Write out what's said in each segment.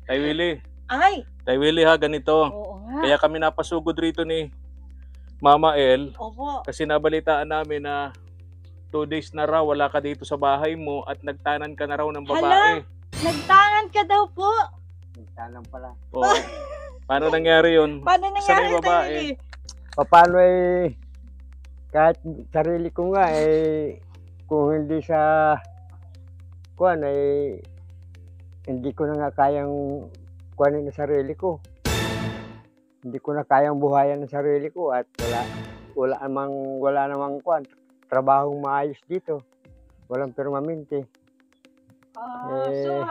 Tay Willie. Ay! Tay Willie ha, ganito. Oo nga. Kaya kami napasugod rito ni Mama El. Opo. Kasi nabalitaan namin na 2 days na raw wala ka dito sa bahay mo at nagtanan ka na raw ng babae. Hala! Nagtanan ka daw po! Nagtanan pala. Oo. Paano nangyari yun? Paano Saan nangyari, yung Tay babae? Willie? Paano kahit sarili ko nga kung hindi sa kuwan hindi ko na nga kayang kuwanin ang sarili ko. Hindi ko na kayang buhayan ang sarili ko at wala namang kuwan. Trabahong maayos dito. Walang permanente. So,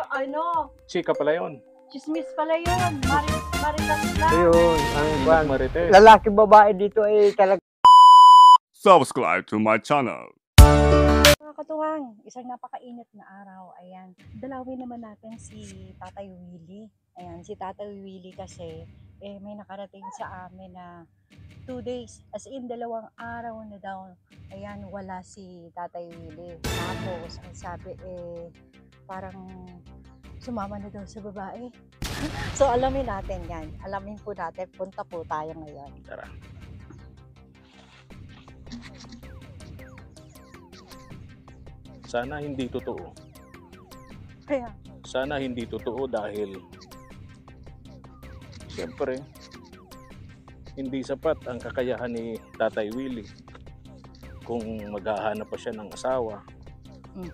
Chika pala yun. chismis pala yun. Maritas lang. Ayun, ang kuwan. Marites. Lalaki babae dito talaga. Subscribe to my channel. Mga katuwang, isang napakainit na araw. Ayan, dalawin naman natin si Tatay Willie. Ayan, si Tatay Willie kasi may nakarating sa amin na 2 days, as in 2 araw na daw. Ayan, wala si Tatay Willie. Tapos, ang sabi parang sumama na daw sa babae. So, alamin natin yan. Alamin po natin. Punta po tayo ngayon. Tara. Sana hindi totoo. Kaya, Sana hindi totoo dahil siyempre hindi sapat ang kakayahan ni Tatay Willie kung maghahanap pa siya ng asawa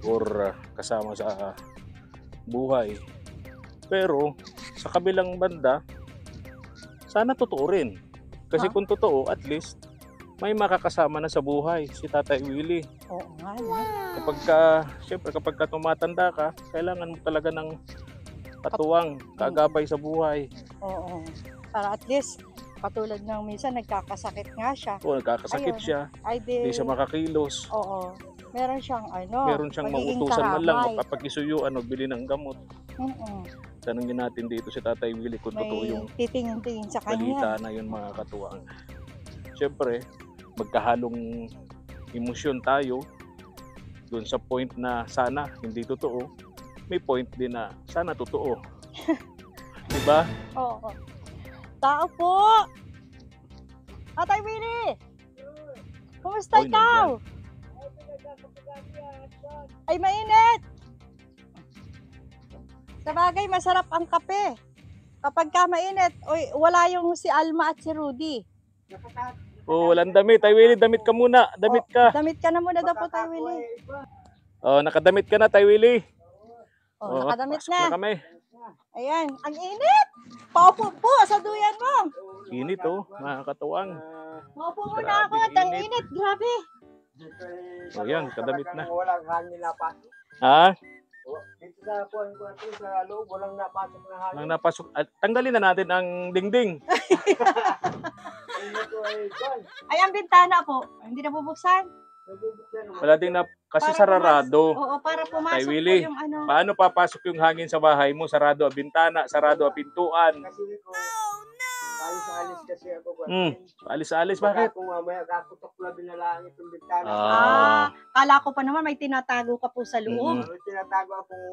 or kasama sa buhay. Pero sa kabilang banda, sana totoo rin. Kasi kung totoo, at least may makakasama na sa buhay si Tatay Willie. oo nga, no? Kapag ka tumatanda ka, kailangan mo talaga ng katuwang, kagabay sa buhay. Oo. Para at least, katulad ng minsan nagkakasakit nga siya. O nagkakasakit Ayun. siya, Ay di, hindi siya makakilos. oo. Meron siyang Meron siyang magiging mautusan man lang, karamay. magpapakisuyuan o bili ng gamot. Tanungin natin dito si Tatay Willie kung totoo May yung titingin-tingin sa balita kanya. na yun, mga katuwang. Siyempre, magkahalong emosyon tayo doon sa point na sana hindi totoo. May point din na sana totoo. Diba? Oo. Tao po! Tatay Willie! Kumusta Oy, ikaw? Ay, mainit! Sabagay, masarap ang kape. Kapag ka mainit, wala yung si Alma at si Rudy. Oh, walang damit. Tay Willie, damit ka muna. Damit ka. Damit ka na muna daw po, Tay Willie. Oh, nakadamit ka na, Tay Willie. Oh, nakadamit pasok na. kami. Ayan, ang init! Paupo po sa duyan mo. Init oh, mga katuwang. Paupo muna Grabe, ako at ang init. init. Grabe. Oh, yan, kadamit na. Walang hangin napasok. Ha? Dito sa kuwan sa loob, walang napasok na hangin. Nang napasok. Tanggalin na natin ang dingding. Ay, ang bintana po. Hindi na bubuksan. Wala din na, kasi Para sarado. Oo, para Tay pumasok po Willie, yung ano. paano papasok yung hangin sa bahay mo? Sarado ang bintana, sarado ang pintuan. Kasi ko, alis-alis kasi ako. Alis-alis, bakit? Kung mamaya kakutok na binalaan itong bintana. Kala ko pa naman may tinatago ka po sa loob. Tinatago akong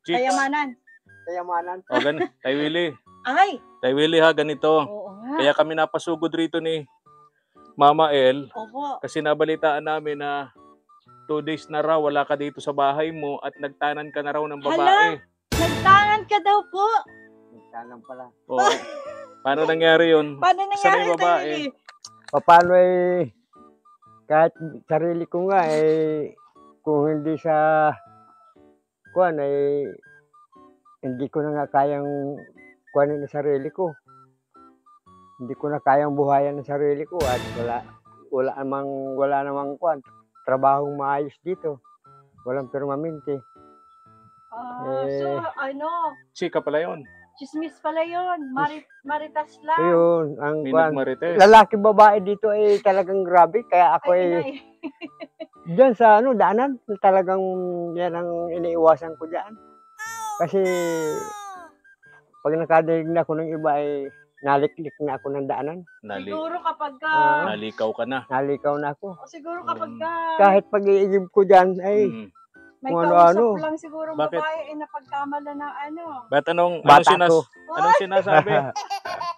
Chicks. kayamanan. O, Tay Willie. Ay, Tay Willie ha, ganito. oo nga. Kaya kami napasugod rito ni Mama El. Opo. Kasi nabalitaan namin na 2 days na raw wala ka dito sa bahay mo at nagtanan ka na raw ng babae. Nagtanan ka daw po. Nagtanan pala. O, paano nangyari yun? Paano Saan nangyari, yung Tay babae? Willie? Paano kahit sarili ko nga kung hindi sa kuwan hindi ko na nga kayang kuwanin ang sarili ko. Hindi ko na kayang buhayan ang sarili ko at wala namang kuwan. Trabahong maayos dito. Walang permanente. So, Chika pala yun. chismis pala yun. Maritas lang. Ayun, ang kuwan. Marites. Lalaki babae dito talagang grabe. Kaya ako Ay, diyan sa daanan, talagang yan ang iniiwasan ko diyan. Kasi pag nakadinig na ako ng iba naliklik na ako ng daanan. siguro kapag ka, Nalikaw ka na. Nalikaw na ako. siguro kapag ka, Kahit pag-iigib ko diyan May kung kausap ano-ano. lang siguro Bakit? babae napagkamala ng ano. Ba't anong Bata ko. anong sinasabi?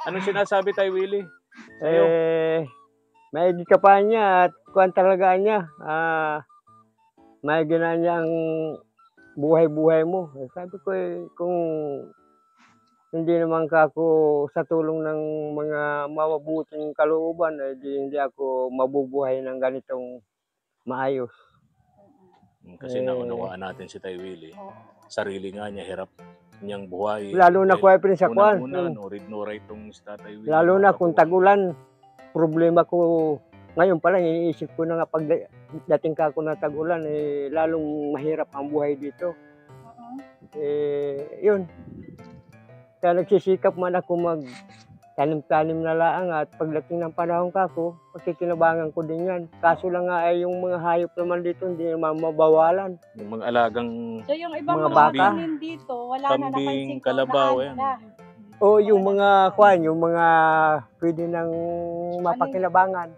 Anong sinasabi Tay Willie? Sa'yo? May ka pa niya at kuan talaga niya. May gina niya ang buhay-buhay mo. Sabi ko kung hindi naman ka ako sa tulong ng mga mabubuting kalooban, hindi ako mabubuhay ng ganitong maayos. Kasi naunawaan natin si Tay Willie. Oo. Sarili nga niya, hirap niyang buhay. Lalo na ko ay sa kuan. Unang-una, no ride itong si Tatay Willie. Lalo na kung tagulan, problema ko ngayon pa lang, iniisip ko na nga pag dating ka ako na tagulan, lalong mahirap ang buhay dito. Yun. Kaya nagsisikap man ako mag-tanim-tanim na laang at pagdating ng panahon ka ako, pagkikinabangan ko din yan. Kaso lang nga ay yung mga hayop naman dito, hindi naman mabawalan. Yung mga alagang So yung ibang Mga mga baka. tanim dito, wala na Kambing, napansin ko kalabaw, na yan. na. O yung mga kuan, yung mga pwede nang mapakinabangan.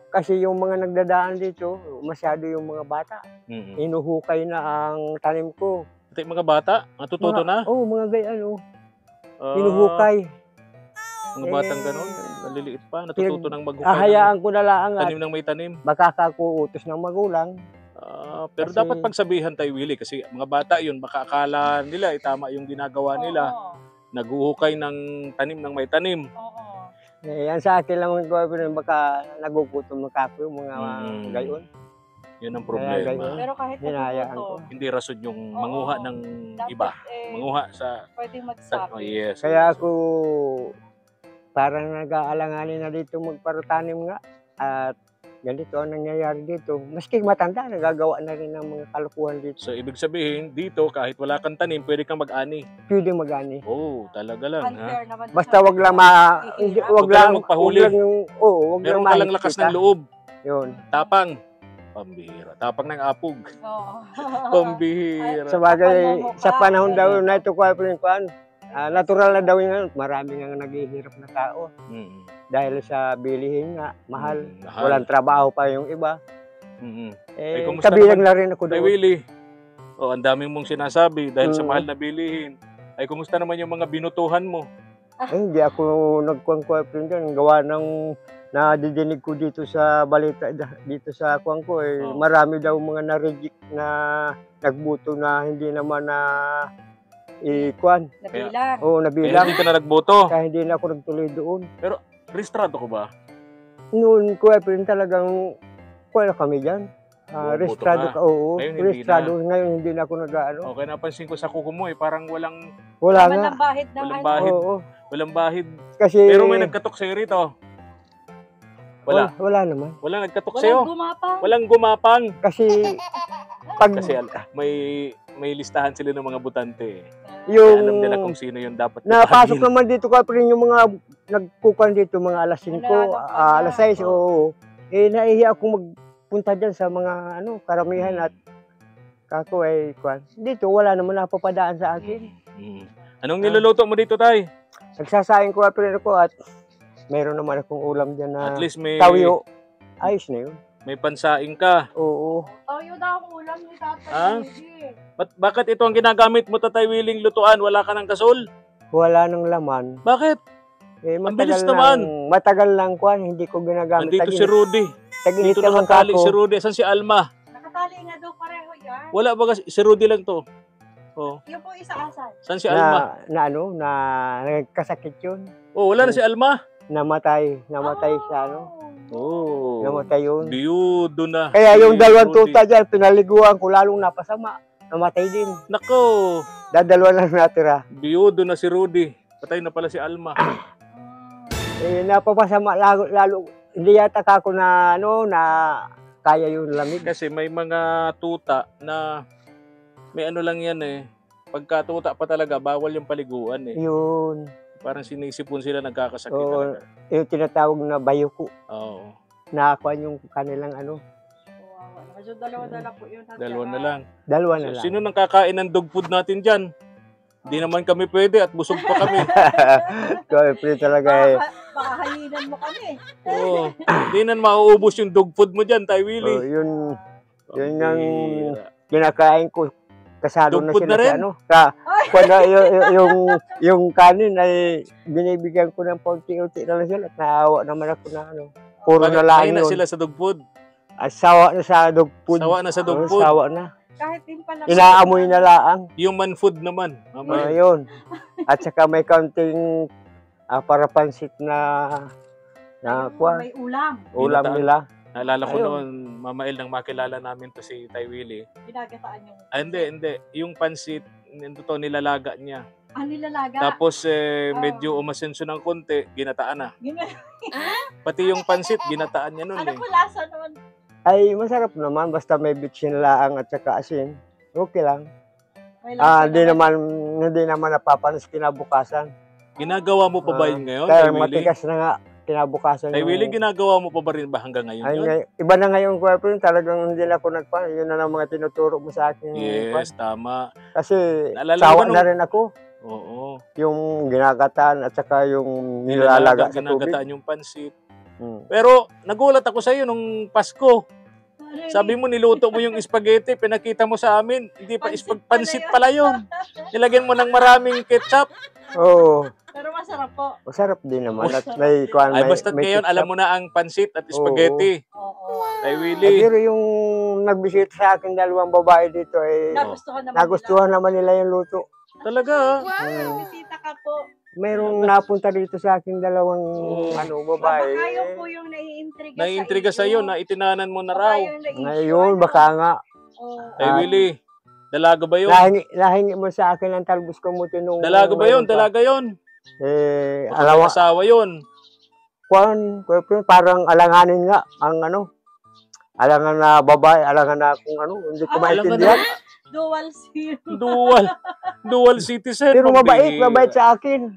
Kasi yung mga nagdadaan dito, masyado yung mga bata. Inuhukay na ang tanim ko. Ito yung mga bata, natututo na. Oo, mga gayano. Ah, Inuhukay. Mga batang ganon, naliliit pa, natututo ng maghukay Ahayaan ko na lang ng at tanim ng may tanim. makakakuutos ng magulang. Pero Kasi- dapat pagsabihan Tay Willie kasi mga bata yun, baka akala nila tama yung ginagawa nila. Oo. Naguhukay ng tanim ng may tanim. Oo. Yan sa akin lang baka nagugutom na kako yung mga gayon. Yun ang Kaya problema. ganyan. Pero kahit Hinahayaan natututo, ko. Hindi rason yung Oo. manguha ng dapat iba. eh, Manguha sa pwedeng oh, magsabi. yes. Kaya ako parang nag-aalanganin na dito magparatanim nga at ganito ang nangyayari dito. Maski matanda, nagagawa na rin ng mga kalukuhan dito. So ibig sabihin dito kahit wala kang tanim, pwede kang mag-ani. Pwede magani. Oh, talaga lang ha. Unfair naman. Basta wag lang Ihirap. wag Huwag ka lang lang magpahuli. wag lang yung wag Meron lang ka lang lakas mahigpit, ng loob. Yun. Tapang. Pambihira. Tapang ng apog. Oo. Pambihira. Sa bagay, Kapal mo sa pa. panahon daw na ito ko natural na daw yun. Marami nga naghihirap na tao. Mm. Dahil sa bilihin nga, mahal. Mahal. Walang trabaho pa yung iba. Mm. kumusta Kabilang naman, na rin ako Tay doon. Willie. Oh, ang dami mong sinasabi dahil sa Mm. mahal na bilihin. Ay kumusta naman yung mga binutuhan mo? Hindi ako nagkuhan-kuhan dyan. Gawa ng nadidinig ko dito sa balita, dito sa kuhan ko. Oh. Marami daw mga na-reject na nagbuto na hindi naman na ikuhan. Nabilang. Oo, Kaya nabilang. hindi ka na nagboto. Kaya hindi na ako nagtuloy doon. Registrado ko ba? Noon ko talagang kuha na kami dyan. Boto Registrado ka. ka, oo. Ngayon, hindi Registrado. Ngayon hindi na ako nag-ano. Okay, napansin ko sa kuko mo parang walang Wala nga. Walang bahid ng Walang ano. bahid. Oo. walang bahid. Kasi Pero may nagkatok sa'yo rito. Wala. Wala naman. Walang nagkatok Walang sa'yo. gumapang. Walang gumapang. Kasi pag Kasi may listahan sila ng mga butante. Kaya yung alam nila kung sino yung dapat napasok butahin. naman dito ka rin yung mga nagkukan dito mga alas 5, Wala, alas 6, oo. Naihiya akong magpunta dyan sa mga karamihan at kako kwan. Dito wala naman napapadaan sa akin. Mm. Anong niluluto mo dito, Tay? Nagsasaing ko rin ako at mayroon naman akong ulam dyan na At least may tawiyo. Ayos na yun. may pansaing ka. Oo. Toyo daw ang ulam ni Tatay Ah? Willie. Bakit ito ang ginagamit mo, Tatay Willing, lutuan? Wala ka ng kasol? Wala nang laman. Bakit? Ang bilis naman. Matagal lang kwan, hindi ko ginagamit. Nandito si Rudy. Tag-init Dito naman nakatali si kako. Rudy. Saan si Alma? Nakatali nga daw pareho yan. Wala ba kasi? Si Rudy lang to. Oh. Yung po isa asan. Saan si Alma? Na nagkasakit yun. Oh, wala na si Alma. Namatay sa Oh. namatay yun. Biyudo na. Kaya yung si dalawang Rudy. tuta dyan, pinaliguan ko lalong napasama. Namatay din. Nako. Dadalawa lang natira. Biyudo na si Rudy. Patay na pala si Alma. Napapasama lalo. Hindi yata kako na na kaya yung lamig. Kasi may mga tuta na may ano lang yan eh. Pagka tuta pa talaga, bawal yung paliguan eh. Yun. Parang sinisipon sila nagkakasakit Oo. talaga. Yung tinatawag na bayuko. Oo. Nakakuha yung kanilang Kawawa naman. So, dalawa na lang po yun. Dalawa na lang. dalawa na So, lang. sino nang kakain ng dog food natin dyan? Hindi naman kami pwede at busog pa kami. Kaya pre talaga Baka hayinan mo kami. Oo. Hindi na mauubos yung dog food mo dyan, Tay Willie. yun ang- Pambihira. kinakain ko, kasalo na Dugpod sila na rin? sa ano. Yung kanin ay binibigyan ko ng paunti-unti na lang sila at naawa naman ako na ano. Puro na lang Ayun na yun. sila sa dog food. Sawa na sa dog food. Sawa na sa dog Oo, food. sawa na. Kahit din pala. Inaamoy na laang. Human food naman. Mama. Ayun. At saka may kaunting para pansit na May ulam. ulam Ginataan. nila. Naalala ko Ayun. noon, Mama El, nang makilala namin to si Tay Willie. Ginagataan yung... Hindi. Yung pansit, to nilalaga niya. Nilalaga. Tapos medyo umasenso ng konti, ginataan na. Pati yung pansit, ginataan niya noon Ano eh. po lasa nun? Ay, masarap naman. Basta may bitsin laang at saka asin. Okay lang. May lasa Hindi naman napapanis kinabukasan. Ginagawa mo pa ba yun ngayon, Kaya Tay Willie? matigas na nga kinabukasan. Tay Willie, ginagawa mo pa ba rin ba hanggang ngayon Ay, yun? iba na ngayon ko talagang hindi na ako nagpa. Yun na lang mga tinuturo mo sa akin. Yes, tama. Kasi Naalala sawa ko nung- na rin ako. Oo. Yung ginagataan at saka yung nilalaga sa tubig. Ginagataan yung pansit. Hmm. Pero nagulat ako sa iyo nung Pasko. Sabi mo niluto mo yung spaghetti, pinakita mo sa amin. Hindi pa pansit pala yun. Nilagyan mo ng maraming ketchup. Oo. Pero masarap po. Masarap din naman. At may kuan Ay, may basta't may ngayon, ketchup. alam mo na ang pansit at spaghetti. Oo. Tay Ay, Willie. pero yung nagbisita sa akin dalawang babae dito ay Nagustuhan naman nila yung luto. Talaga. nila. Bisita ka po. Mayroong napunta dito sa aking dalawang babae. Baka kayo po yung naiintriga Naiintriga sa iyo na itinanan mo na raw. Ngayon, baka nga. Tay Willie, dalaga ba yun? Nahingi mo sa akin ang talbos kamuti nung... Dalaga ba yun? Dalaga yun. Alam mo, Asawa yun. parang alanganin nga ang alangan na babae, alangan na kung hindi ko maintindihan. Dual seal. Dual citizen. Pero mabait pambihira. sa akin.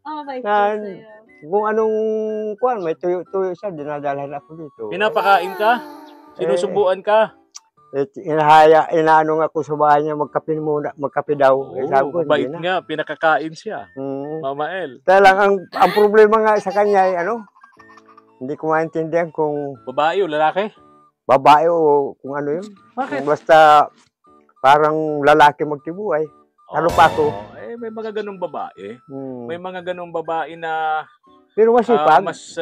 Mabait po Na- sa'yo. Kung anong may tuyo-tuyo siya, dinadalhan ako dito. Pinapakain ka? Sinusubuan ka? Inaano nga ko sa bahay niya, magkape daw. Sabi ko, Mabait hindi na. nga. Pinakakain siya. Hmm. Mama El. Kaya lang, ang problema nga sa kanya ay hindi ko maintindihan kung Babae o lalaki? babae o kung ano yun. Bakit? Basta parang lalaki magtibuhay. Ano pa ako? May mga ganong babae. Hmm. May mga ganong babae na Pero masipag. mas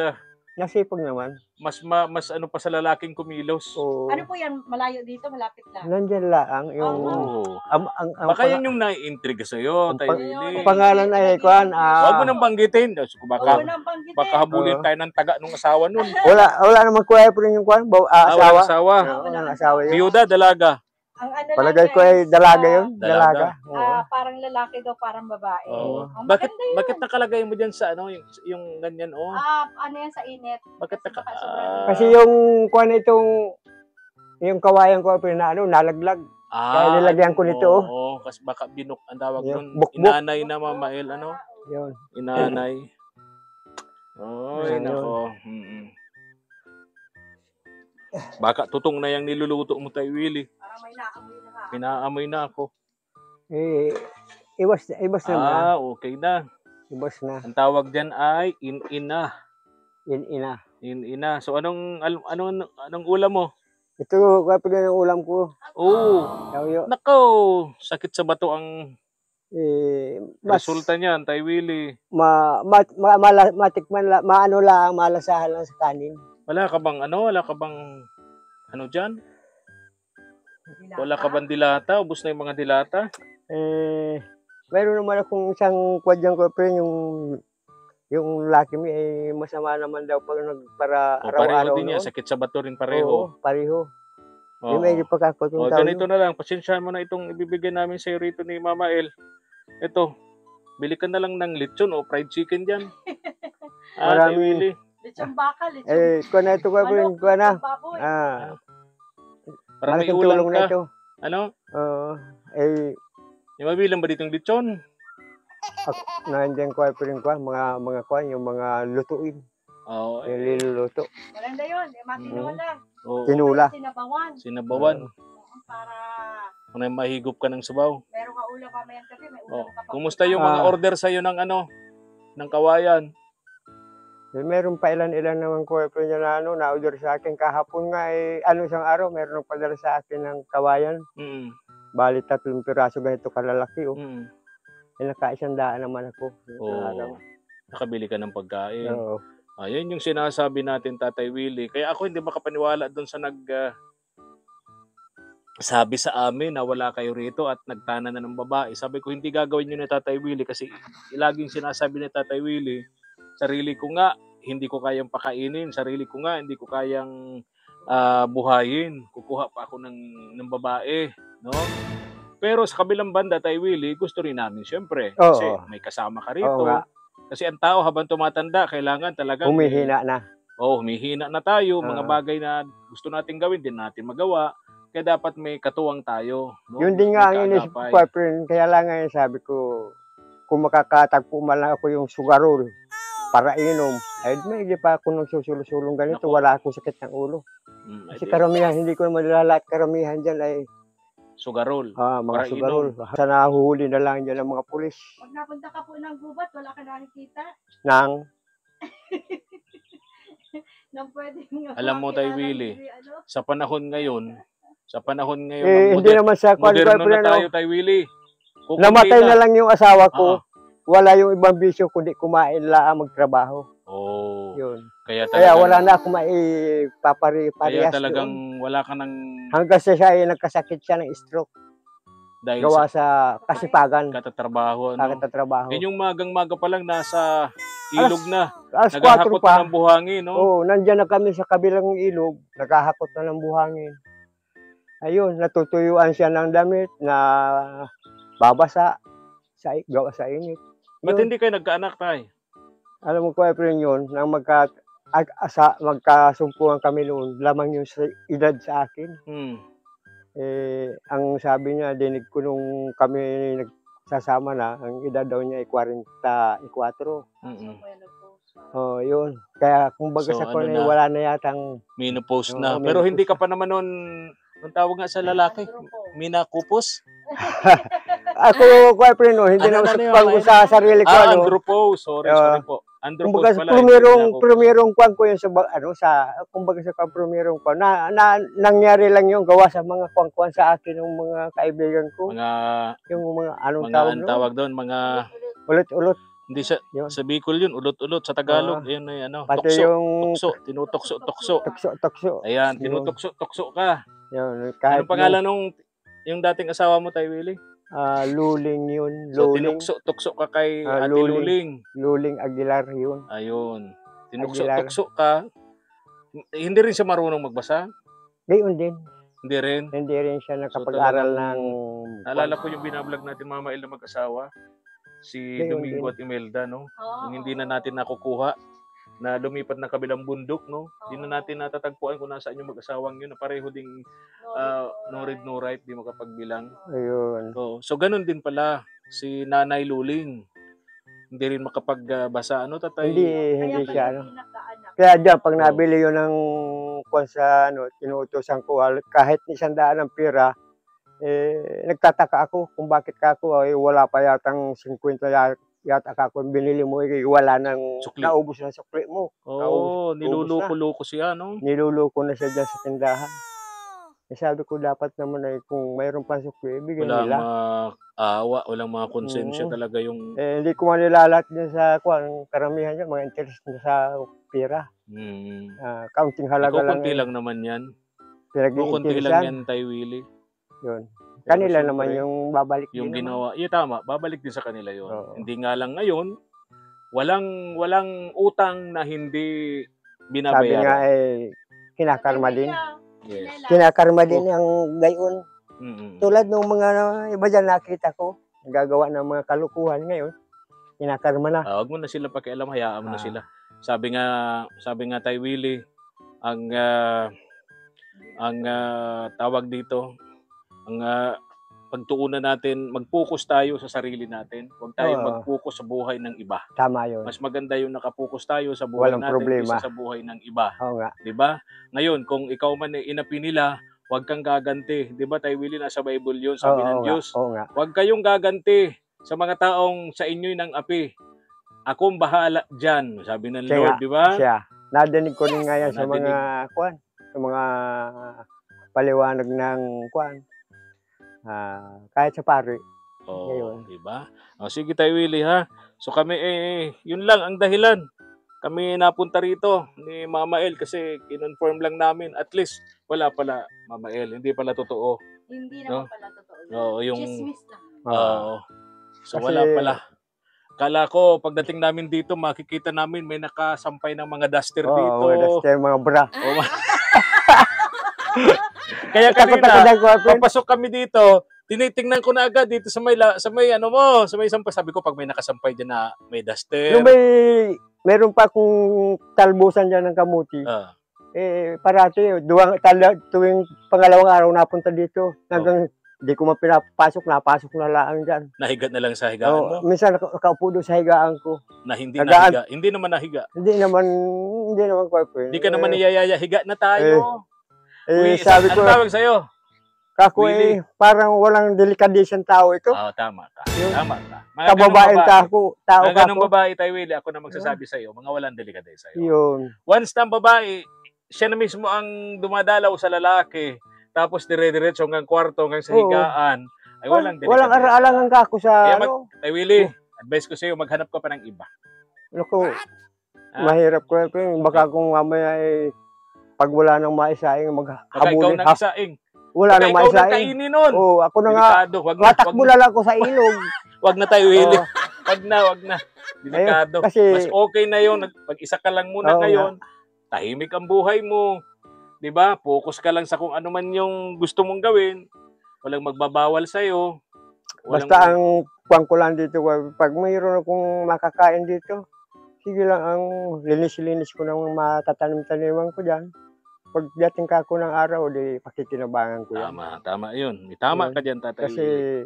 Nasipag naman. mas ano pa sa lalaking kumilos. Oo. Ano po yan? Malayo dito? Malapit lang? Nandyan lang yung... Oo. ang Baka yan yung naiintriga sa'yo, Tay pang- Willie. pangalan ay kuan. Huwag mo nang banggitin. Huwag Baka, mo nang banggitin. baka habulin tayo ng taga nung asawa nun. Wala naman kuya pero yung kuan. Walang Asawa. asawa. Walang asawa yun. Biyuda, dalaga. Ang ano Palagay lang, ko ay dalaga yun. Dalaga. Dalaga. Oo. parang lalaki daw, parang babae. Oo. Ang Bakit maganda yun. bakit nakalagay mo diyan sa yung ganyan Ano yan sa init? Bakit Kasi baka sobrang- Kasi yung kuan yung kawayan ko nalaglag. Kaya nilagyan ko nito, Oo, kasi baka binok ang tawag Yung nun. bukbok. Inanay na Mama El, Yun. Inanay. Oy, Ayun. nako. Baka tutong na yung niluluto mo, Tay Willie. Parang may naamoy na nga. Pinaamoy na ako. Iwas na. Okay na. Iwas na. Ang tawag diyan ay in-ina. Ina. In-ina. So anong ulam mo? Ito kapag yung ulam ko. Oh, nako. Sakit sa bato ang Mas resulta niyan, Tay Willie. matikman lang, malasahan lang sa kanin. Wala ka bang diyan? Wala ka bang dilata? Ubus na yung mga dilata? Mayroon naman akong isang kwadyan ko pero yung laki mo ay masama naman daw para O, araw-araw. pareho din yan. Sakit sa bato rin pareho. Oo, pareho. Oo. Yung medyo pagkakotong O, tao. ganito na lang. Pasensyahan mo na itong ibibigay namin sa rito ni Mama El. Ito. Bili ka na lang ng lechon o fried chicken dyan. Tay Maraming- Willie. Lechong baka, lechong Kuha na ito ko manok, kuha na. lechong baboy. Para may Malaking ulam tulong na ka. ito. Ano? Oo. Yung mabilang ba ditong lechon? Nandiyan ko rin mga kuha, yung mga lutuin. Oo. Yung niluluto. Maganda yun. Matinola. Oo. Tinula. Sinabawan. Sinabawan. Para Kung mahigop ka ng sabaw. meron ka ulam mamayang gabi, may Oh. ulam ka pa. Kumusta yung mga order sa'yo ng ng kawayan? Meron pa ilan-ilan naman boyfriend niya na na-order sa akin. Kahapon nga isang araw, meron nagpadala sa akin ng kawayan. Mm. Bali 3 piraso ganito kalalaki. Mm. Naka-100 naman ako. Oo. Nakabili ka ng pagkain. Oo. Ayun yung sinasabi natin, Tatay Willie. Kaya ako hindi makapaniwala doon sa sabi sa amin na wala kayo rito at nagtana na ng babae. Sabi ko, hindi gagawin nyo ni Tatay Willie kasi laging sinasabi ni Tatay Willie, sarili ko nga, hindi ko kayang pakainin. Sarili ko nga, hindi ko kayang buhayin. Kukuha pa ako ng babae. No? Pero sa kabilang banda, Tay Willie, gusto rin namin siyempre. Oo. Kasi may kasama ka rito. Oo nga. Kasi ang tao habang tumatanda, kailangan talagang Humihina na. humihina na tayo. Mga Oo. bagay na gusto natin gawin, din natin magawa. Kaya dapat may katuwang tayo. No? Yun din nga ang May inisip kaagapay. ko, boyfriend. Kaya lang ngayon sabi ko, kung makakatagpo man lang ako yung sugarol para inom, ay hindi pa ako nang susulong ganito. Naku. Wala akong sakit ng ulo. Ay, Kasi karamihan, hindi ko naman lahat karamihan dyan ay sugarol. mga Para sugarol. Sa nahuhuli na lang dyan ng mga pulis. Pag napunta ka po ng gubat, wala ka nakikita Nang, na pwedeng Alam mo, Tay Willie, sa panahon ngayon hindi naman sa moderno na boyfriend. tayo, Tay Willie. Kung Namatay hindi na lang yung asawa ko. Ah. Wala yung ibang bisyo kundi kumain lang magtrabaho. Oh, Yun. kaya Kaya talagang, wala na akong kaya maipapari-parehas talagang doon. wala ka ng Hanggang sa siya ay nagkasakit siya ng stroke. dahil Gawa sa sa kasipagan. katatrabaho. Ano? Kakatrabaho. Yun yung magang-maga pa lang nasa ilog na. Alas 4 Naghahakot pa. na ng buhangin, no? Oo, nandyan na kami sa kabilang ilog. Naghahakot na ng buhangin. Ayun, natutuyuan siya ng damit na babasa gawa sa init. Ba't Yun. hindi kayo nagkaanak, Tay? Alam mo ko, Efren, yun, nang magkasumpuan kami noon, lamang yung edad sa akin. Ang sabi niya, dinig ko nung kami nagsasama na, ang edad daw niya ay 44. Oh, yun. Kaya kumbaga So, sa ano kanya, na? wala na yatang Menopause Oo, na. menopause Pero hindi ka na. pa naman nun, ang tawag nga sa lalaki, minakupos? Ako, Efren, no, hindi Ano na na yun, usap ko ano? sa sarili ko. Andropause. Sorry po. Kumbaga Andropause sa pala. hindi minakupos. primerong kwan ko yun kumbaga sa primerong kwan, nangyari lang yung gawa sa mga kwan sa akin ng mga kaibigan ko. Yung mga anong Mga tawag ang no? tawag doon, mga, Ulot-ulot. hindi sa, Yun. sa Bicol yun, ulot-ulot. Sa Tagalog, yun ay Pati tukso. yung Tinutokso. tukso. Ayan, Yun. tinutokso ka. Yun, kahit Anong pangalan nung yung dating asawa mo, Tay Willie? Luling yun. So, Luling. tinukso ka kay Ate Luling. Luling. Luling Aguilar yun. Ayun. Aguilar. Tinukso ka. Hindi rin siya marunong magbasa? Gayon din. Hindi rin. Hindi rin siya nakapag-aral ng... Naalala ko yung binablog natin Mama El na mag-asawa. Si Gayon Domingo din. at Imelda, no? Yung hindi na natin nakukuha na lumipat ng kabilang bundok, no? Hindi na natin natatagpuan kung nasaan yung mag-asawang yun na pareho ding no read, no write, di makapagbilang. Ayun. So ganun din pala si Nanay Luling. Hindi rin makapagbasa, ano, Tatay? Hindi siya, Kaya diyan, pag nabili yun ng kung sa, tinutusan ko, kahit 100 ng pera, nagtataka ako kung bakit ako, wala pa yatang 50 yata ako binili mo, wala nang Sukli. naubos na sukli mo. Niluluko-luko siya, no? Niluluko na siya dyan sa tindahan. Sabi ko, dapat naman ay kung mayroon pa sukli, bigyan Walang nila. maawa, walang mga konsensya talaga yung... Hindi ko manilalat din sa karamihan niya, mga interest na sa pera. Counting halaga lang. Kunti lang naman yan. Kunti lang Pinag-iinteresan. yan, Tay Willie. Yun. Pero Kanila syempre, naman yung babalik yung din naman. ginawa. Yeah, tama. Babalik din sa kanila yun. Oo. Hindi nga lang ngayon, walang utang na hindi Sabi nga binabayaran. kinakarma din. Yes. Kinakarma din ang gayon. Mm-mm. Tulad ng mga iba dyan nakita ko, nagagawa ng mga kalukuhan ngayon, kinakarma na. Huwag mo na sila pakialam, hayaan mo na sila. Sabi nga Tay Willie, ang tawag dito, ang pagtuunan natin, mag-focus tayo sa sarili natin. Huwag tayo Oo. mag-focus sa buhay ng iba. Tama yun. Mas maganda yung nakapokus tayo sa buhay Walang natin problema. kaysa sa buhay ng iba. Oo nga. 'Di ba? Ngayon, kung ikaw man ay inapi nila, huwag kang gaganti. 'Di ba, Tay Willie, nasa Bible 'yun, sabi ng Diyos. Oo nga. Huwag kayong gaganti sa mga taong sa inyo'y nang api. akong bahala dyan, sabi ng Siya Lord, nga, di ba? Siya. Nadinig ko rin nga yan sa Nadinig. mga kuan, sa mga paliwanag ng kuan. Kahit sa pari. Oo, Ngayon. di ba? O, sige tayo, Willie, ha? So kami, yun lang ang dahilan. Kami napunta rito ni Mama El kasi kinonfirm lang namin. At least, wala pala, Mama El. Hindi pala totoo. Hindi No? naman pala totoo. Oo, yung... Chismis lang. Oo. So Kasi- wala pala. Kala ko, pagdating namin dito, makikita namin may nakasampay ng mga duster Oo, dito. mga duster, mga bra. Oo. Kaya Takot kanina, ako ng kuwapin. papasok kami dito, tinitingnan ko na agad dito sa may ano mo, sa may sampay. Sabi ko, pag may nakasampay dyan na may duster. Yung meron pa akong talbusan dyan ng kamuti. Ah, Parati, tuwing pangalawang araw napunta dito. Hanggang di ko mapinapasok, napasok na lang dyan. nahiga na lang sa higaan mo. Minsan nakaupo doon sa higaan ko. Na hindi Nagaan. nahiga. Hindi naman nahiga. Hindi naman kuwapin. Hindi ka naman niyayaya. Higa na tayo. Sabi ko, ano tawag sa'yo? kako Willie. parang walang delikadesang tao ito. Oo, tama ka. Yung Tama ka. Mga Kababaeng ganong tao Mga ganong kako. babae tayo, Willie. Ako na magsasabi sa'yo. Mga walang delikade sa'yo. Yun. Once na ang babae, siya na mismo ang dumadalaw sa lalaki. Tapos dire-diretso hanggang kwarto, hanggang sa Oo. higaan. Ay walang delikade. Walang ara-alangan kako Kaya sa ano. Tay Willie, advice ko sa'yo, maghanap ka pa ng iba. Naku, Ah. mahirap ko. Baka kung mamaya pag wala nang maisaing, Baka ikaw maghabulin. nang isaing. Wala Baka nang ikaw nang maisaing. kainin nun. Oo, ako na nga. Delikado. Wag na, Matakbo na lang ako sa ilog. wag na tayo, Willie. Oo. Wag na. Delikado. Ayun, kasi, Mas okay na yun. Pag-isa ka lang muna Oo ngayon. Tahimik ang buhay mo. 'Di ba? Focus ka lang sa kung ano man yung gusto mong gawin. Walang magbabawal sa'yo. basta ang kuwang ko lang dito, pag mayroon akong makakain dito, sige lang ang linis-linis ko ng matatanim-taniman ko dyan. Pag dating ka ako ng araw, di pakikinabangan ko yan. Tama yun. May tama Yun. ka dyan, Tatay Kasi Willie.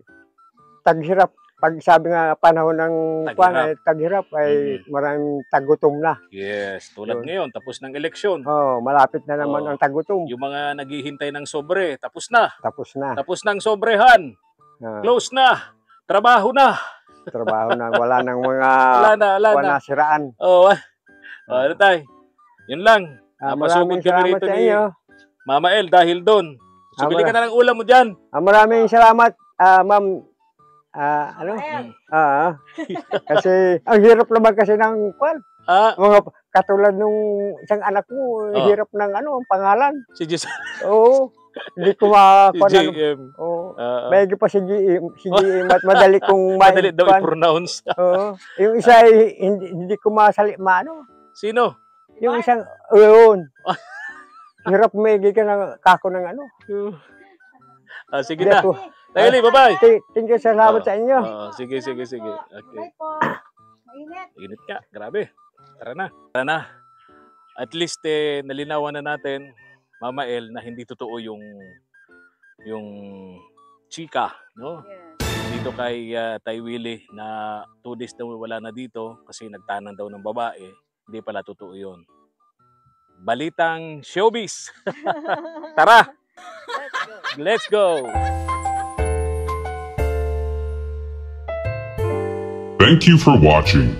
taghirap. Pag sabi nga panahon ng taghirap ay Mhm. maraming tagutom na. Yes, tulad Yun. ngayon, tapos ng eleksyon. Malapit na naman Oo. ang tagutom. Yung mga naghihintay ng sobre, tapos na. Tapos na. Tapos ng sobrehan. Close na. Trabaho na. Trabaho na. Wala nang mga Wala na. siraan. Oo. Ano tayo? Yun lang. Maraming Napasugod kami salamat rito sa ni inyo. Mama El dahil doon. Sumili ka na ng ulam mo dyan. Maraming salamat, ma'am. Ano? Mm. Kasi ang hirap naman kasi ng mga katulad nung isang anak mo, hirap ng ang pangalan. Si JM. Oo. Hindi ko Si makakuha. JM. Oo. May pa si GM at madali kong Madali daw i-pronounce. Oo. Yung isa ay hindi ko Sino? Yung isang, yun. Hirap may ka ng kako ng Sige na. Tayli, bye-bye. Thank you, salamat sa inyo. Sige. Okay. Bye po. Mainit. Init ka. Grabe. Tara na. At least nalinawan na natin, Mama El, na hindi totoo yung chika, no? Yes. Dito kay Tay Willie na 2 days daw wala na dito kasi nagtanan daw ng babae. Hindi pala totoo yun. Balitang showbiz. Tara, Let's go. let's go. Thank you for watching.